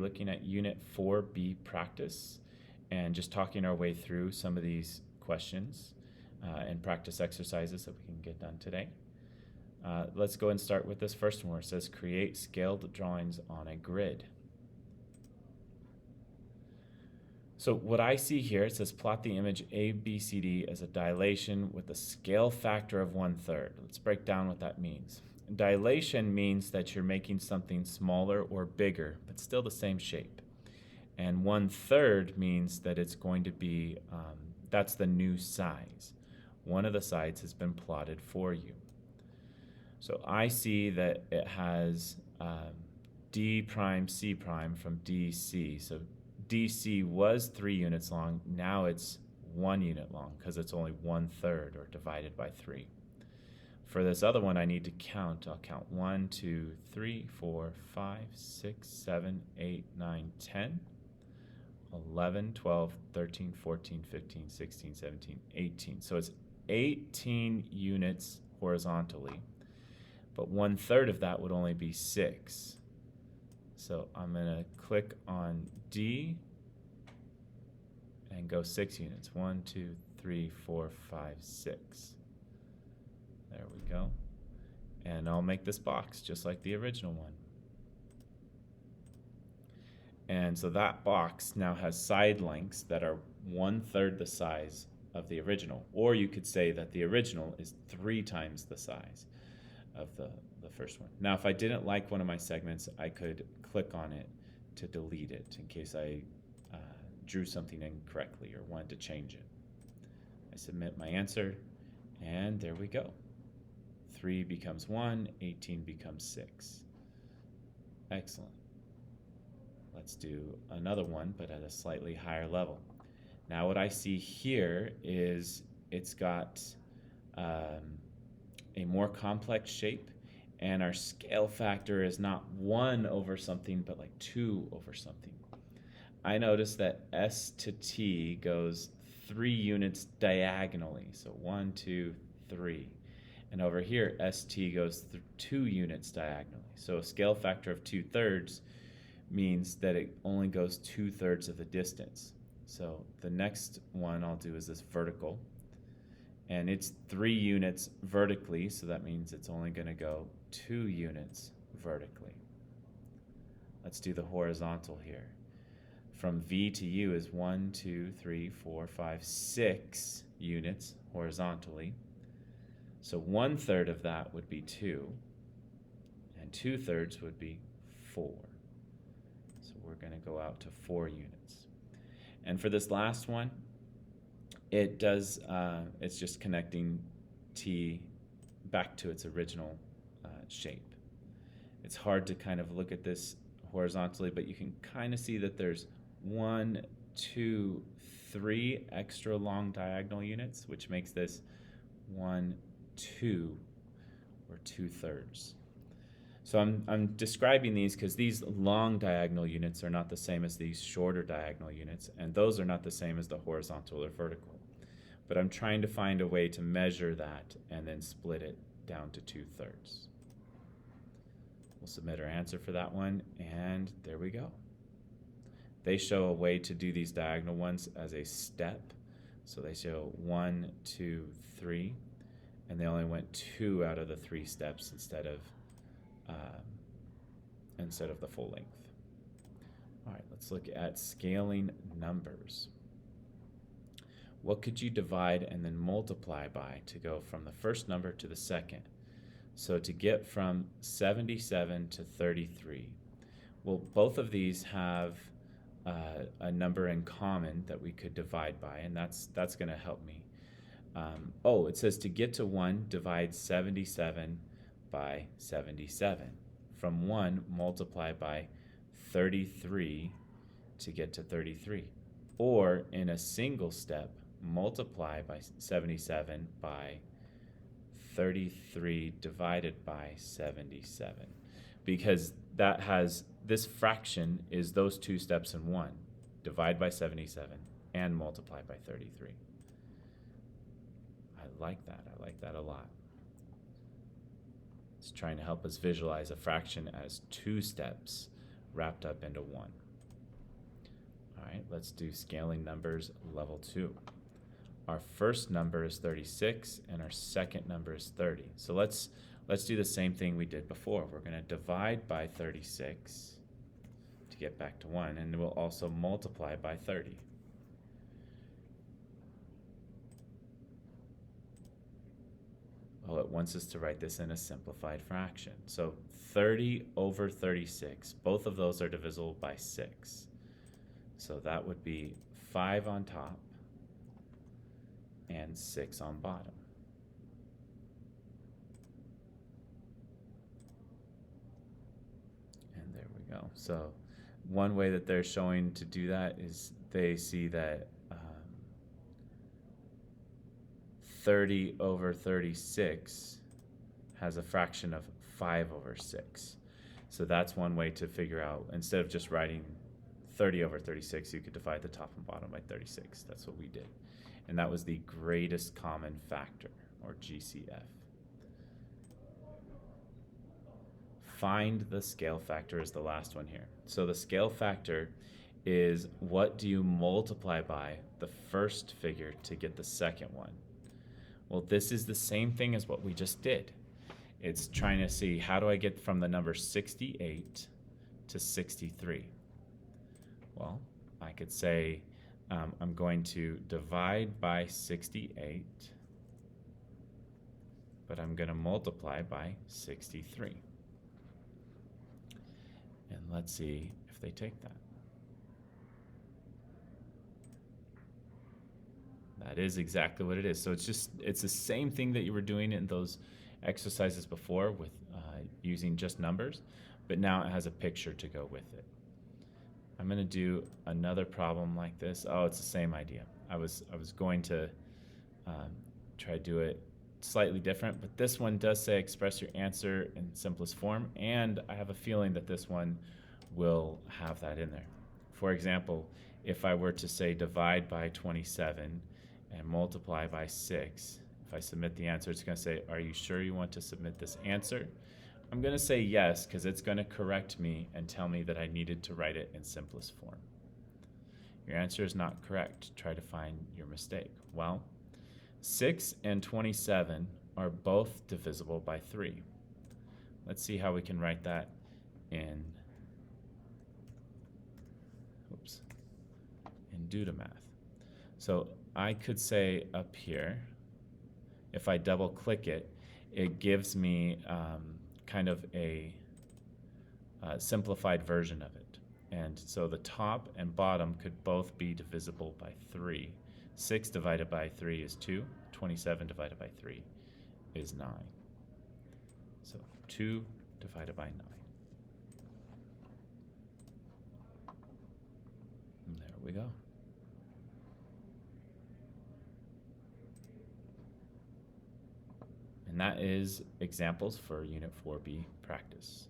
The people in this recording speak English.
Looking at Unit 4B practice and just talking our way through some of these questions and practice exercises that we can get done today. Let's go and start with this first one where it says create scaled drawings on a grid. So what I see here, it says plot the image ABCD as a dilation with a scale factor of 1/3. Let's break down what that means. Dilation means that you're making something smaller or bigger, but still the same shape. And 1/3 means that it's going to be, that's the new size. One of the sides has been plotted for you. So I see that it has D prime C prime from DC. So DC was 3 units long, now it's 1 unit long because it's only 1/3 or divided by 3. For this other one, I need to count. I'll count 1, 2, 3, 4, 5, 6, 7, 8, 9, 10, 11, 12, 13, 14, 15, 16, 17, 18. So it's 18 units horizontally, but 1/3 of that would only be 6. So I'm going to click on D and go 6 units. 1, 2, 3, 4, 5, 6. There we go. And I'll make this box just like the original one. And so that box now has side lengths that are 1/3 the size of the original. Or you could say that the original is 3 times the size of the first one. Now, if I didn't like one of my segments, I could click on it to delete it in case I drew something incorrectly or wanted to change it. I submit my answer, and there we go. 3 becomes 1, 18 becomes 6. Excellent. Let's do another one, but at a slightly higher level. Now what I see here is it's got a more complex shape, and our scale factor is not 1 over something, but like 2 over something. I notice that S to T goes 3 units diagonally, so 1, 2, 3. And over here, ST goes 2 units diagonally. So a scale factor of 2/3 means that it only goes 2/3 of the distance. So the next one I'll do is this vertical. And it's 3 units vertically, so that means it's only going to go 2 units vertically. Let's do the horizontal here. From V to U is 1, 2, 3, 4, 5, 6 units horizontally. So 1/3 of that would be 2, and 2/3 would be 4. So we're going to go out to 4 units. And for this last one, it does, it's just connecting T back to its original shape. It's hard to kind of look at this horizontally, but you can kind of see that there's 1, 2, 3 extra long diagonal units, which makes this 1, 2, or 2/3. So I'm describing these because these long diagonal units are not the same as these shorter diagonal units, and those are not the same as the horizontal or vertical. But I'm trying to find a way to measure that and then split it down to 2/3. We'll submit our answer for that one, and there we go. They show a way to do these diagonal ones as a step. So they show 1, 2, 3, and they only went 2 out of the 3 steps instead of the full length. All right, let's look at scaling numbers. What could you divide and then multiply by to go from the first number to the second? So to get from 77 to 33, well, both of these have a number in common that we could divide by, and that's going to help me. It says to get to 1, divide 77 by 77. From 1, multiply by 33 to get to 33. Or in a single step, multiply by 77 by 33 divided by 77. Because that has, this fraction is those 2 steps in one. Divide by 77 and multiply by 33. I like that a lot. It's trying to help us visualize a fraction as 2 steps wrapped up into one. All right, let's do scaling numbers level 2. Our first number is 36 and our second number is 30. So let's do the same thing we did before. We're going to divide by 36 to get back to 1, and we'll also multiply by 30. Well, it wants us to write this in a simplified fraction. So 30 over 36, both of those are divisible by 6. So that would be 5 on top and 6 on bottom. And there we go. So one way that they're showing to do that is they see that 30 over 36 has a fraction of 5 over 6. So that's one way to figure out, instead of just writing 30 over 36, you could divide the top and bottom by 36. That's what we did. And that was the greatest common factor, or GCF. Find the scale factor is the last one here. So the scale factor is what do you multiply by the first figure to get the second one. Well, this is the same thing as what we just did. It's trying to see, how do I get from the number 68 to 63? Well, I could say I'm going to divide by 68, but I'm going to multiply by 63. And let's see if they take that. That is exactly what it is. So it's the same thing that you were doing in those exercises before with using just numbers, but now it has a picture to go with it. I'm going to do another problem like this. Oh, it's the same idea. I was going to try to do it slightly different, but this one does say express your answer in simplest form, and I have a feeling that this one will have that in there. For example, if I were to say divide by 27 and multiply by 6, if I submit the answer, it's going to say, are you sure you want to submit this answer? I'm going to say yes, because it's going to correct me and tell me that I needed to write it in simplest form. Your answer is not correct. Try to find your mistake. Well, 6 and 27 are both divisible by 3. Let's see how we can write that in Duda-Math. So I could say up here, if I double click it, it gives me kind of a simplified version of it. And so the top and bottom could both be divisible by 3. 6 divided by 3 is 2. 27 divided by 3 is 9. So 2 divided by 9. And there we go. And that is examples for Unit 4B practice.